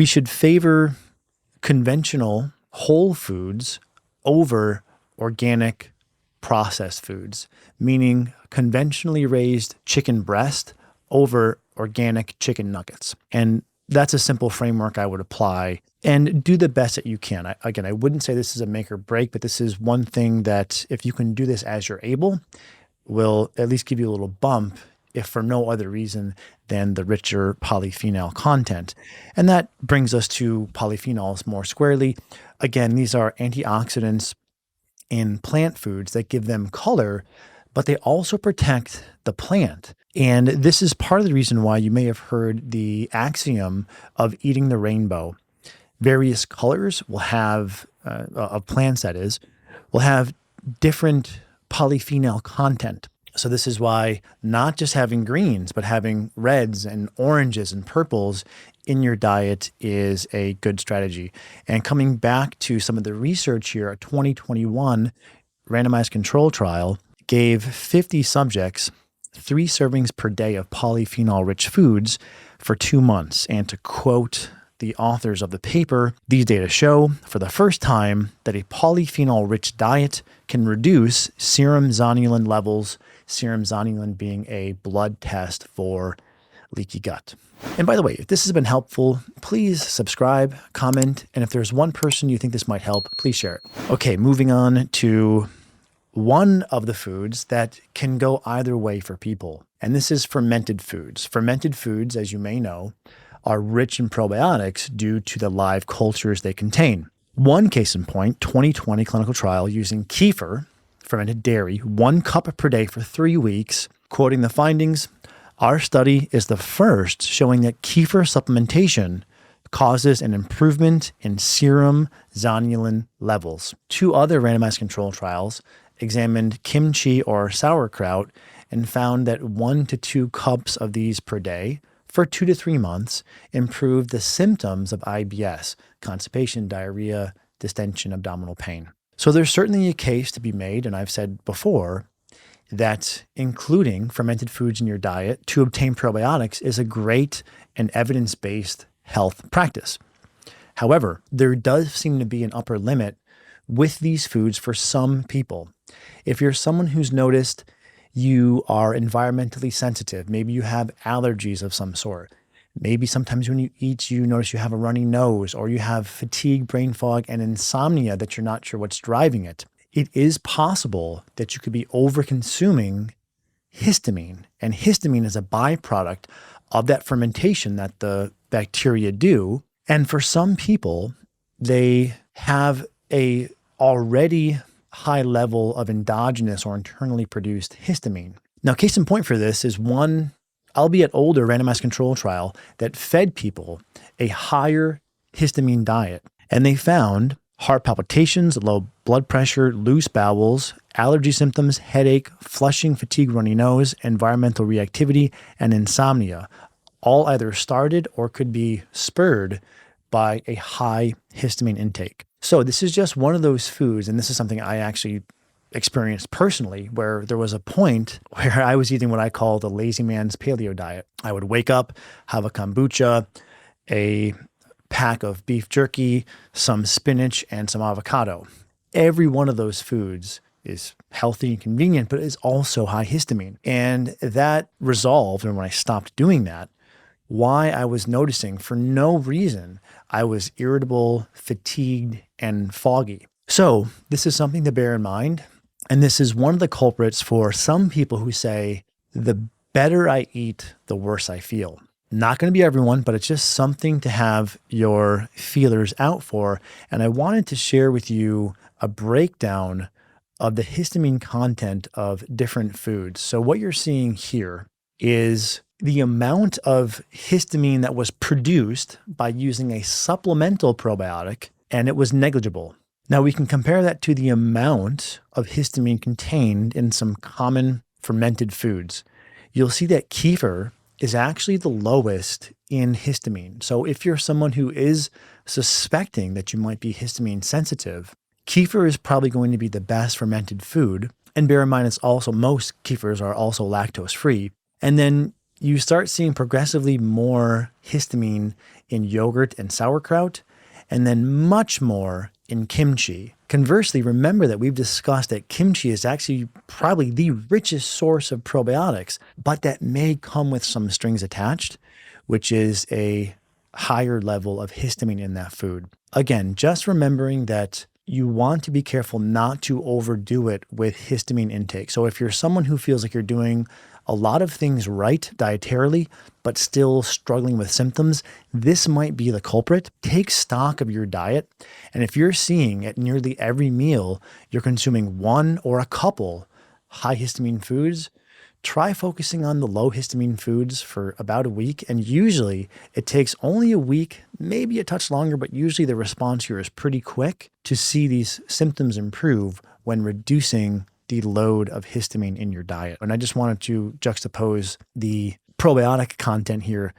We should favor conventional whole foods over organic processed foods, meaning conventionally raised chicken breast over organic chicken nuggets. And that's a simple framework I would apply and do the best that you can. I wouldn't say this is a make or break, but this is one thing that if you can do this as you're able, will at least give you a little bump, if for no other reason than the richer polyphenol content. And that brings us to polyphenols more squarely. Again, these are antioxidants in plant foods that give them color, but they also protect the plant. And this is part of the reason why you may have heard the axiom of eating the rainbow. Various colors will have, of plants that is, will have different polyphenol content. So this is why not just having greens, but having reds and oranges and purples in your diet is a good strategy. And coming back to some of the research here, a 2021 randomized control trial gave 50 subjects 3 servings per day of polyphenol-rich foods for 2 months. And to quote the authors of the paper, these data show for the first time that a polyphenol-rich diet can reduce serum zonulin levels, serum zonulin being a blood test for leaky gut. And by the way, if this has been helpful, please subscribe, comment, and if there's one person you think this might help, please share it. Okay, moving on to one of the foods that can go either way for people, and this is fermented foods. Fermented foods, as you may know, are rich in probiotics due to the live cultures they contain. One case in point, 2020 clinical trial using kefir, fermented dairy, 1 cup per day for 3 weeks. Quoting the findings, our study is the first showing that kefir supplementation causes an improvement in serum zonulin levels. 2 other randomized control trials examined kimchi or sauerkraut and found that 1 to 2 cups of these per day for 2 to 3 months improved the symptoms of IBS, constipation, diarrhea, distension, abdominal pain. So there's certainly a case to be made, and I've said before, that including fermented foods in your diet to obtain probiotics is a great and evidence-based health practice. However, there does seem to be an upper limit with these foods for some people. If you're someone who's noticed you are environmentally sensitive, maybe you have allergies of some sort, maybe sometimes when you eat, you notice you have a runny nose, or you have fatigue, brain fog, and insomnia that you're not sure what's driving it, it is possible that you could be over-consuming histamine. And histamine is a byproduct of that fermentation that the bacteria do. And for some people, they have a already high level of endogenous or internally produced histamine. Now, case in point for this is one, albeit older, randomized control trial that fed people a higher histamine diet. And they found heart palpitations, low blood pressure, loose bowels, allergy symptoms, headache, flushing, fatigue, runny nose, environmental reactivity, and insomnia, all either started or could be spurred by a high histamine intake. So this is just one of those foods, and this is something I actually experienced personally, where there was a point where I was eating what I call the lazy man's paleo diet. I would wake up, have a kombucha, a pack of beef jerky, some spinach, and some avocado. Every one of those foods is healthy and convenient, but is also high histamine. And that resolved, and when I stopped doing that, why I was noticing for no reason I was irritable, fatigued, and foggy. So this is something to bear in mind. And this is one of the culprits for some people who say, the better I eat, the worse I feel. Not going to be everyone, but it's just something to have your feelers out for. And I wanted to share with you a breakdown of the histamine content of different foods. So what you're seeing here is the amount of histamine that was produced by using a supplemental probiotic, and it was negligible. Now we can compare that to the amount of histamine contained in some common fermented foods. You'll see that kefir is actually the lowest in histamine. So if you're someone who is suspecting that you might be histamine sensitive, kefir is probably going to be the best fermented food. And bear in mind, it's also, most kefirs are also lactose free. And then you start seeing progressively more histamine in yogurt and sauerkraut, and then much more in kimchi. Conversely, remember that we've discussed that kimchi is actually probably the richest source of probiotics, but that may come with some strings attached, which is a higher level of histamine in that food. Again, just remembering that you want to be careful not to overdo it with histamine intake. So if you're someone who feels like you're doing a lot of things right dietarily, but still struggling with symptoms, this might be the culprit. Take stock of your diet. And if you're seeing at nearly every meal, you're consuming one or a couple high histamine foods, try focusing on the low histamine foods for about a week. And usually it takes only a week, maybe a touch longer, but usually the response here is pretty quick to see these symptoms improve when reducing the load of histamine in your diet. And I just wanted to juxtapose the probiotic content here.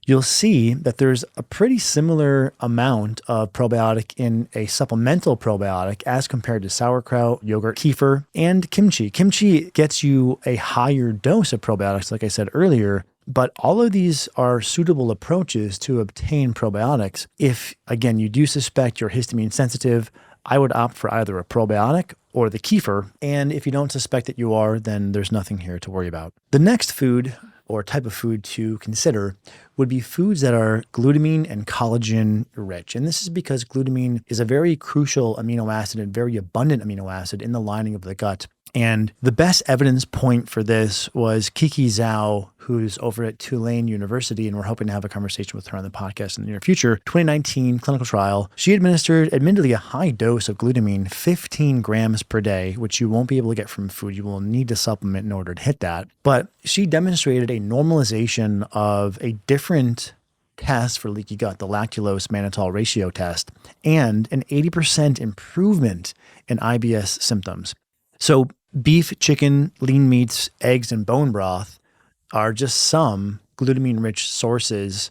You'll see that there's a pretty similar amount of probiotic in a supplemental probiotic as compared to sauerkraut, yogurt, kefir, and kimchi. Kimchi gets you a higher dose of probiotics, like I said earlier, but all of these are suitable approaches to obtain probiotics. If, again, you do suspect you're histamine sensitive, I would opt for either a probiotic or the kefir. And if you don't suspect that you are, then there's nothing here to worry about. The next food or type of food to consider would be foods that are glutamine and collagen rich. And this is because glutamine is a very crucial amino acid and very abundant amino acid in the lining of the gut. And the best evidence point for this was Kiki Zhao, who's over at Tulane University, and we're hoping to have a conversation with her on the podcast in the near future. 2019 clinical trial. She administered, admittedly, a high dose of glutamine, 15 grams per day, which you won't be able to get from food. You will need to supplement in order to hit that. But she demonstrated a normalization of a different test for leaky gut, the lactulose mannitol ratio test, and an 80% improvement in IBS symptoms. So beef, chicken, lean meats, eggs, and bone broth are just some glutamine-rich sources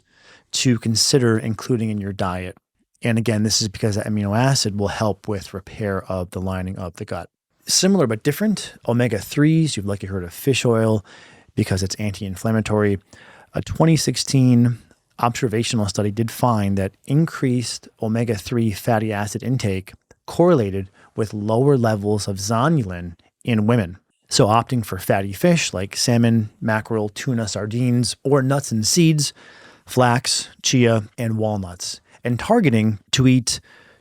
to consider including in your diet. And again, this is because that amino acid will help with repair of the lining of the gut. Similar but different, omega-3s, you've likely heard of fish oil because it's anti-inflammatory. A 2016 observational study did find that increased omega-3 fatty acid intake correlated with lower levels of zonulin in women. So opting for fatty fish like salmon, mackerel, tuna, sardines, or nuts and seeds, flax, chia, and walnuts, and targeting to eat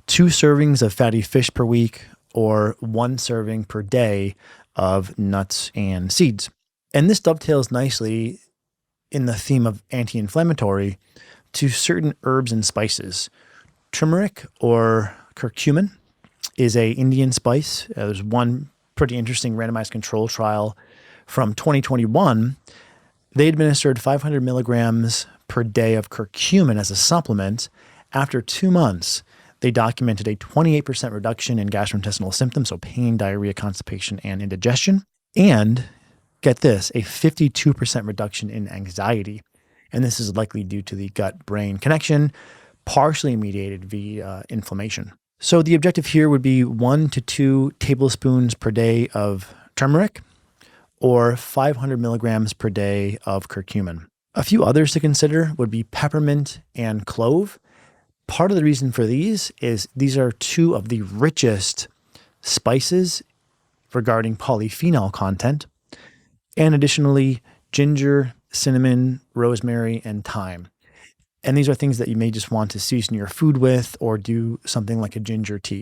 2 servings of fatty fish per week or 1 serving per day of nuts and seeds. And this dovetails nicely in the theme of anti-inflammatory to certain herbs and spices. Turmeric or curcumin is a Indian spice. There's one pretty interesting randomized control trial from 2021. They administered 500 milligrams per day of curcumin as a supplement. After 2 months, they documented a 28% reduction in gastrointestinal symptoms, so pain, diarrhea, constipation, and indigestion. And get this, a 52% reduction in anxiety. And this is likely due to the gut-brain connection, partially mediated via inflammation. So the objective here would be 1 to 2 tablespoons per day of turmeric or 500 milligrams per day of curcumin. A few others to consider would be peppermint and clove. Part of the reason for these is these are 2 of the richest spices regarding polyphenol content. And additionally, ginger, cinnamon, rosemary, and thyme. And these are things that you may just want to season your food with or do something like a ginger tea.